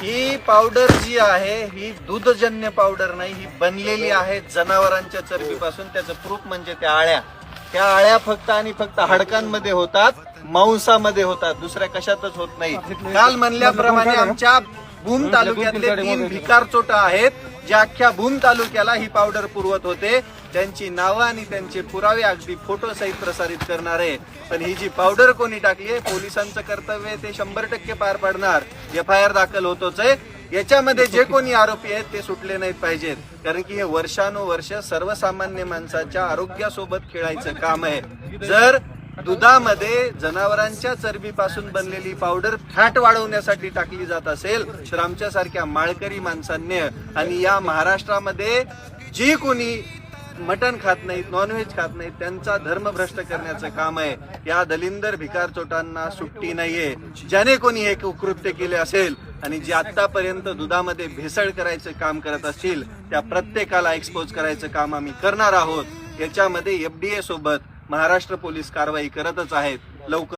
ही powder जी आहे ही दूधजन्य powder नाही, ही बनलेली आहे जनावरांच्या चरबीपासून. त्याचं प्रूफ म्हणजे त्या आळ्या फक्त आणि फक्त हाडकांमध्ये होतात, मांसामध्ये होतात, दुसऱ्या कशातच होत नाही. काल म्हणल्याप्रमाणे आमच्या भूम तालुक्यातले 3 भिकारचोटा आहेत जे अख्ख्या भूम तालुक्याला ही पावडर पुरवत होते. त्यांची नावं आणि त्यांचे पुरावे अगदी फोटो सहित प्रसारित करणार आहे. पण ही जी पावडर कोणी टाकली आहे, पोलिसांचं कर्तव्य ते 100% पार पाडणार. FIR दाखल होतोच आहे. याच्यामध्ये जे कोणी आरोपी आहेत ते सुटले नाहीत पाहिजेत, कारण की हे वर्षानुवर्ष सर्वसामान्य माणसाच्या आरोग्यासोबत खेळायचं काम आहे. जर दुधामध्ये जनावरांच्या चरबीपासून बनलेली पावडर फॅट वाढवण्यासाठी टाकली जात असेल तर आमच्यासारख्या माळकरी माणसांनी आणि या महाराष्ट्रामध्ये जी कोणी मटण खात नाहीत, नॉनव्हेज खात नाहीत, त्यांचा धर्म भ्रष्ट करण्याचं काम आहे. या दलिंदर भिकारचोटांना सुट्टी नाहीये. ज्याने कोणी हे कृत्य केले असेल आणि जे आतापर्यंत दुधामध्ये भेसळ करायचं काम करत असतील त्या प्रत्येकाला एक्सपोज करायचं काम आम्ही करणार आहोत. याच्यामध्ये FDA सोबत महाराष्ट्र पोलीस कारवाई करतच आहेत. लवकर